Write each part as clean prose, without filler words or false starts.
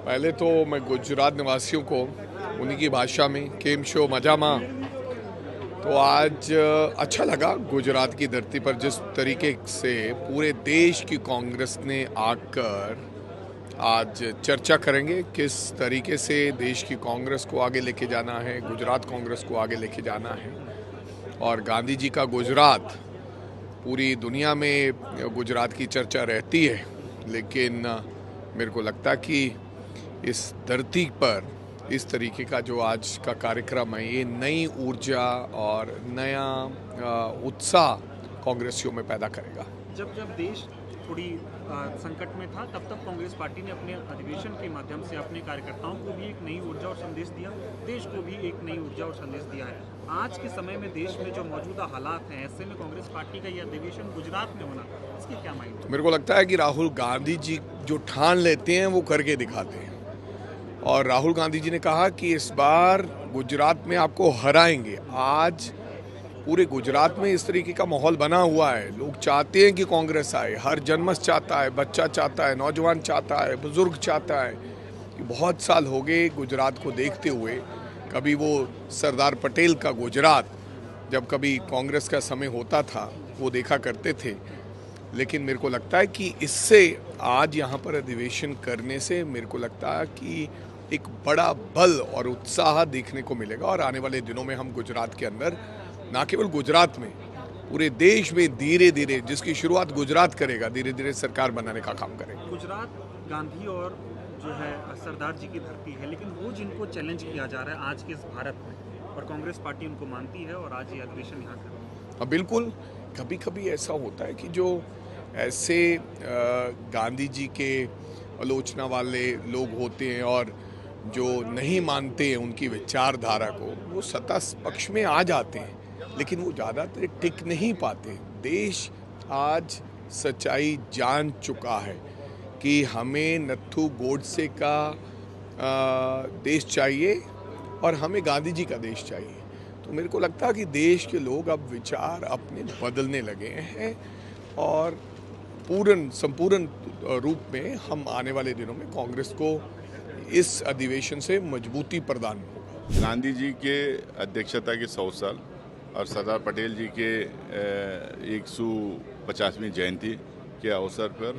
पहले तो मैं गुजरात निवासियों को उन्हीं की भाषा में केम शो मजामा। तो आज अच्छा लगा गुजरात की धरती पर जिस तरीके से पूरे देश की कांग्रेस ने आकर आज चर्चा करेंगे किस तरीके से देश की कांग्रेस को आगे लेके जाना है, गुजरात कांग्रेस को आगे लेके जाना है। और गांधी जी का गुजरात पूरी दुनिया में गुजरात की चर्चा रहती है, लेकिन मेरे को लगता कि इस धरती पर इस तरीके का जो आज का कार्यक्रम है ये नई ऊर्जा और नया उत्साह कांग्रेसियों में पैदा करेगा। जब जब देश थोड़ी संकट में था तब तब कांग्रेस पार्टी ने अपने अधिवेशन के माध्यम से अपने कार्यकर्ताओं को भी एक नई ऊर्जा और संदेश दिया, देश को भी एक नई ऊर्जा और संदेश दिया है। आज के समय में देश में जो मौजूदा हालात हैं, ऐसे में कांग्रेस पार्टी का यह अधिवेशन गुजरात में होना, इसकी क्या मायने? मेरे को लगता है कि राहुल गांधी जी जो ठान लेते हैं वो करके दिखाते हैं। और राहुल गांधी जी ने कहा कि इस बार गुजरात में आपको हराएंगे। आज पूरे गुजरात में इस तरीके का माहौल बना हुआ है, लोग चाहते हैं कि कांग्रेस आए, हर जनमत चाहता है, बच्चा चाहता है, नौजवान चाहता है, बुजुर्ग चाहता है। कि बहुत साल हो गए गुजरात को देखते हुए। कभी वो सरदार पटेल का गुजरात जब कभी कांग्रेस का समय होता था वो देखा करते थे, लेकिन मेरे को लगता है कि इससे आज यहाँ पर अधिवेशन करने से मेरे को लगता है कि एक बड़ा बल और उत्साह देखने को मिलेगा। और आने वाले दिनों में हम गुजरात के अंदर, ना केवल गुजरात में, पूरे देश में धीरे धीरे, जिसकी शुरुआत गुजरात करेगा, धीरे धीरे सरकार बनाने का काम करेगा। गुजरात गांधी और जो है सरदार जी की धरती है, लेकिन वो जिनको चैलेंज किया जा रहा है आज के इस भारत में, और कांग्रेस पार्टी उनको मानती है और आज ये अधिवेशन यहाँ कर रही है। हाँ बिल्कुल, कभी कभी ऐसा होता है कि जो ऐसे गांधी जी के आलोचना वाले लोग होते हैं और जो नहीं मानते हैं उनकी विचारधारा को, वो सत्ता पक्ष में आ जाते हैं, लेकिन वो ज़्यादातर टिक नहीं पाते। देश आज सच्चाई जान चुका है कि हमें नत्थू गोडसे का देश चाहिए और हमें गांधी जी का देश चाहिए। तो मेरे को लगता है कि देश के लोग अब विचार अपने बदलने लगे हैं और संपूर्ण रूप में हम आने वाले दिनों में कांग्रेस को इस अधिवेशन से मजबूती प्रदान होगा। गांधी जी के अध्यक्षता के 100 साल और सरदार पटेल जी के 150वीं जयंती के अवसर पर,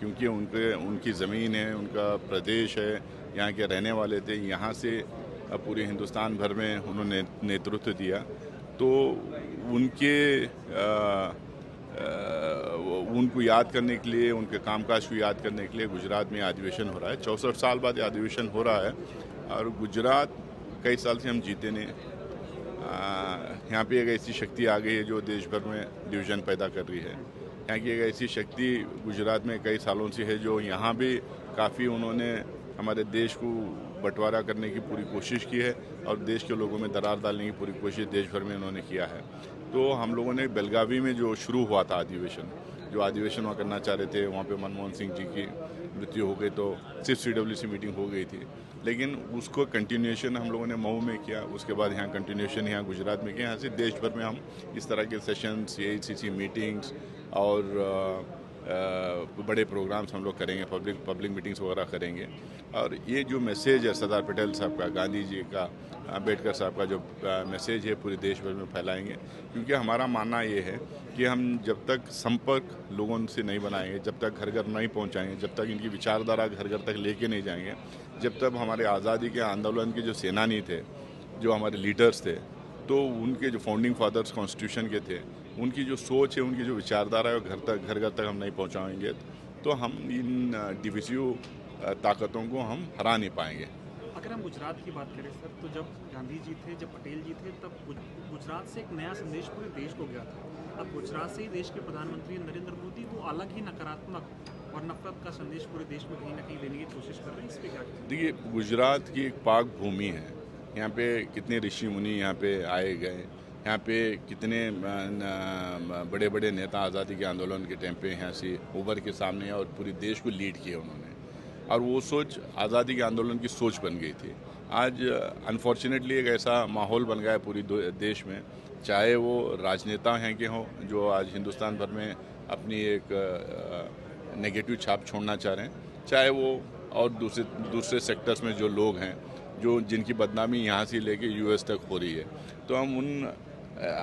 क्योंकि उनकी ज़मीन है, उनका प्रदेश है, यहाँ के रहने वाले थे, यहाँ से पूरे हिंदुस्तान भर में उन्होंने नेतृत्व दिया, तो उनको याद करने के लिए, उनके कामकाज को याद करने के लिए गुजरात में अधिवेशन हो रहा है। 64 साल बाद अधिवेशन हो रहा है और गुजरात कई साल से हम जीते नहीं। यहाँ पे एक ऐसी शक्ति आ गई है जो देश भर में डिवीज़न पैदा कर रही है। यहाँ की एक ऐसी शक्ति गुजरात में कई सालों से है जो यहाँ भी काफ़ी उन्होंने हमारे देश को बंटवारा करने की पूरी कोशिश की है और देश के लोगों में दरार डालने की पूरी कोशिश देश भर में उन्होंने किया है। तो हम लोगों ने बेलगावी में जो शुरू हुआ था अधिवेशन, जो अधिवेशन वहाँ करना चाह रहे थे, वहाँ पे मनमोहन सिंह जी की मृत्यु हो गई तो सिर्फ CWC मीटिंग हो गई थी, लेकिन उसको कंटिन्यूएशन हम लोगों ने मऊ में किया, उसके बाद यहाँ कंटिन्यूएशन यहाँ गुजरात में किया। यहाँ से देश भर में हम इस तरह के सेशंस, AICC मीटिंग्स और बड़े प्रोग्राम्स हम लोग करेंगे, पब्लिक मीटिंग्स वगैरह करेंगे। और ये जो मैसेज है सरदार पटेल साहब का, गांधी जी का, अम्बेडकर साहब का जो मैसेज है पूरे देश भर में फैलाएंगे, क्योंकि हमारा मानना ये है कि हम जब तक संपर्क लोगों से नहीं बनाएंगे, जब तक घर घर नहीं पहुंचाएंगे, जब तक इनकी विचारधारा घर घर तक लेके नहीं जाएंगे, जब तक हमारे आज़ादी के आंदोलन के जो सेनानी थे, जो हमारे लीडर्स थे, तो उनके जो फाउंडिंग फादर्स कॉन्स्टिट्यूशन के थे, उनकी जो सोच है, उनकी जो विचारधारा है, घर घर तक हम नहीं पहुंचाएंगे तो हम इन डिविजिव ताकतों को हम हरा नहीं पाएंगे। अगर हम गुजरात की बात करें सर, तो जब गांधी जी थे, जब पटेल जी थे, तब गुजरात से एक नया संदेश पूरे देश को गया था। अब गुजरात से ही देश के प्रधानमंत्री नरेंद्र मोदी वो अलग ही नकारात्मक और नफरत का संदेश पूरे देश में कहीं ना कहीं देने की कोशिश कर रहे हैं। इस पर क्या कहते हैं? देखिए, गुजरात की एक पाक भूमि है, यहाँ पे कितने ऋषि मुनि यहाँ पे आए गए, यहाँ पे कितने बड़े बड़े नेता आज़ादी के आंदोलन के टाइम पे यहाँ से उभर के सामने और पूरे देश को लीड किया उन्होंने, और वो सोच आज़ादी के आंदोलन की सोच बन गई थी। आज अनफॉर्चुनेटली एक ऐसा माहौल बन गया है पूरी देश में, चाहे वो राजनेता हैं कि हों जो आज हिंदुस्तान भर में अपनी एक नेगेटिव छाप छोड़ना चाह रहे हैं, चाहे वो और दूसरे सेक्टर्स में जो लोग हैं जो जिनकी बदनामी यहाँ से लेके यूएस तक हो रही है। तो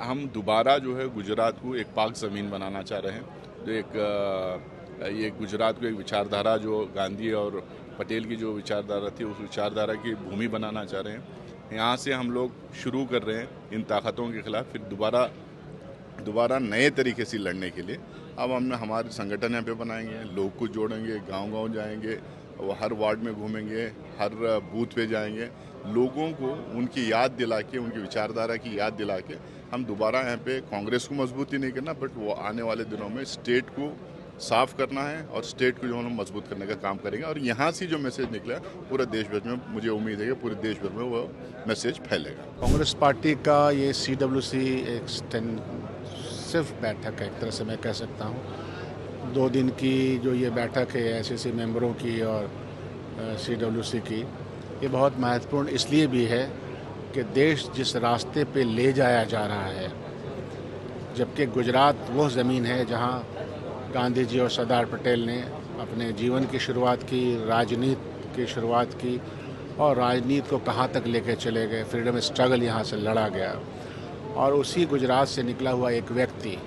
हम दोबारा जो है गुजरात को एक पाक ज़मीन बनाना चाह रहे हैं। जो ये गुजरात को एक विचारधारा जो गांधी और पटेल की जो विचारधारा थी उस विचारधारा की भूमि बनाना चाह रहे हैं। यहाँ से हम लोग शुरू कर रहे हैं इन ताकतों के खिलाफ, फिर दोबारा नए तरीके से लड़ने के लिए। अब हम हमारे संगठन यहाँ पे बनाएंगे, लोग को जोड़ेंगे, गांव-गांव जाएंगे, वो हर वार्ड में घूमेंगे, हर बूथ पे जाएंगे, लोगों को उनकी याद दिला के, उनकी विचारधारा की याद दिला के हम दोबारा यहाँ पे कांग्रेस को मजबूती नहीं करना, बट वो आने वाले दिनों में स्टेट को साफ करना है और स्टेट को जो हम मजबूत करने का काम करेंगे। और यहाँ से जो मैसेज निकला पूरे देश भर में, मुझे उम्मीद है कि पूरे देश भर में वो मैसेज फैलेगा। कांग्रेस पार्टी का ये CWC एक्सटेंसिव बैठक है, एक तरह से मैं कह सकता हूँ। 2 दिन की जो ये बैठक है ऐसे मेंबरों की और CWC की, ये बहुत महत्वपूर्ण इसलिए भी है कि देश जिस रास्ते पे ले जाया जा रहा है, जबकि गुजरात वो ज़मीन है जहाँ गांधी जी और सरदार पटेल ने अपने जीवन की शुरुआत की, राजनीति की शुरुआत की और राजनीति को कहाँ तक लेकर चले गए, फ्रीडम स्ट्रगल यहाँ से लड़ा गया। और उसी गुजरात से निकला हुआ एक व्यक्ति,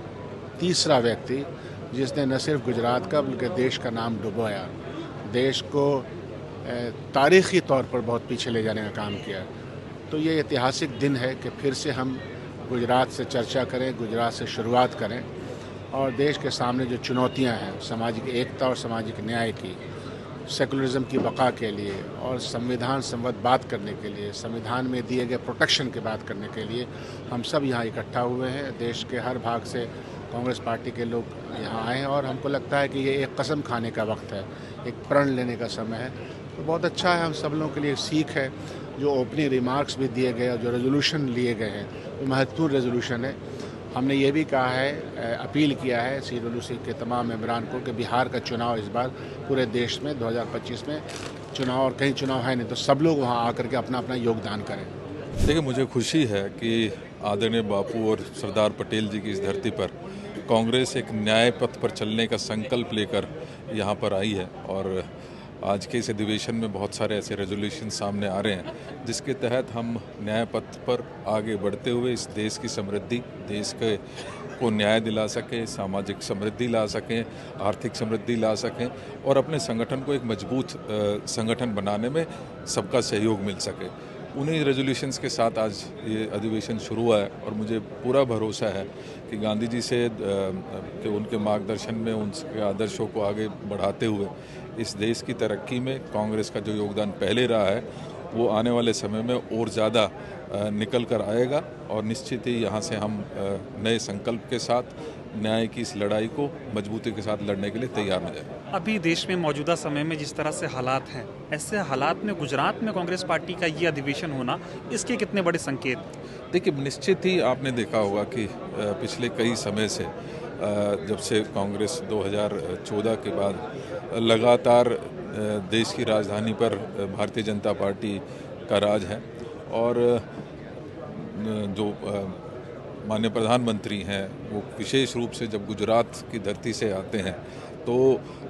तीसरा व्यक्ति, जिसने न सिर्फ गुजरात का बल्कि देश का नाम डुबोया, देश को तारीख़ी तौर पर बहुत पीछे ले जाने का काम किया। तो ये ऐतिहासिक दिन है कि फिर से हम गुजरात से चर्चा करें, गुजरात से शुरुआत करें और देश के सामने जो चुनौतियां हैं सामाजिक एकता और सामाजिक न्याय की, सेकुलरिज्म की बका के लिए और संविधान संबद्ध बात करने के लिए, संविधान में दिए गए प्रोटेक्शन की बात करने के लिए हम सब यहाँ इकट्ठा हुए हैं। देश के हर भाग से कांग्रेस पार्टी के लोग यहाँ आए हैं और हमको लगता है कि ये एक कसम खाने का वक्त है, एक प्रण लेने का समय है। तो बहुत अच्छा है, हम सब लोगों के लिए सीख है। जो ओपनिंग रिमार्क्स भी दिए गए और जो रेजोल्यूशन लिए गए हैं वो महत्वपूर्ण रेजोल्यूशन है। हमने ये भी कहा है, अपील किया है CWC के तमाम मेंबरान को कि बिहार का चुनाव इस बार पूरे देश में 2025 में चुनाव, और कहीं चुनाव है नहीं तो सब लोग वहाँ आकर के अपना अपना योगदान करें। देखिए, मुझे खुशी है कि आदरणीय बापू और सरदार पटेल जी की इस धरती पर कांग्रेस एक न्याय पथ पर चलने का संकल्प लेकर यहाँ पर आई है। और आज के इस अधिवेशन में बहुत सारे ऐसे रेजोल्यूशन सामने आ रहे हैं जिसके तहत हम न्याय पथ पर आगे बढ़ते हुए इस देश की समृद्धि, देश के को न्याय दिला सकें, सामाजिक समृद्धि ला सकें, आर्थिक समृद्धि ला सकें और अपने संगठन को एक मजबूत संगठन बनाने में सबका सहयोग मिल सके। उन्हीं रेजोल्यूशंस के साथ आज ये अधिवेशन शुरू हुआ है और मुझे पूरा भरोसा है कि गांधी जी से कि उनके मार्गदर्शन में उनके आदर्शों को आगे बढ़ाते हुए इस देश की तरक्की में कांग्रेस का जो योगदान पहले रहा है वो आने वाले समय में और ज़्यादा निकल कर आएगा। और निश्चित ही यहाँ से हम नए संकल्प के साथ न्याय की इस लड़ाई को मजबूती के साथ लड़ने के लिए तैयार हो जाए। अभी देश में मौजूदा समय में जिस तरह से हालात हैं, ऐसे हालात में गुजरात में कांग्रेस पार्टी का ये अधिवेशन होना, इसके कितने बड़े संकेत? देखिए, निश्चित ही आपने देखा होगा कि पिछले कई समय से जब से कांग्रेस 2014 के बाद लगातार देश की राजधानी पर भारतीय जनता पार्टी का राज है और जो माननीय प्रधानमंत्री हैं वो विशेष रूप से जब गुजरात की धरती से आते हैं तो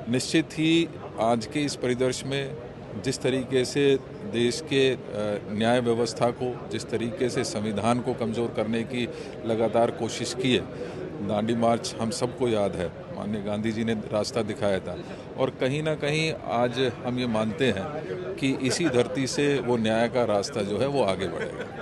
निश्चित ही आज के इस परिदृश्य में जिस तरीके से देश के न्याय व्यवस्था को, जिस तरीके से संविधान को कमज़ोर करने की लगातार कोशिश की है, दांडी मार्च हम सबको याद है, माननीय गांधी जी ने रास्ता दिखाया था और कहीं ना कहीं आज हम ये मानते हैं कि इसी धरती से वो न्याय का रास्ता जो है वो आगे बढ़ेगा।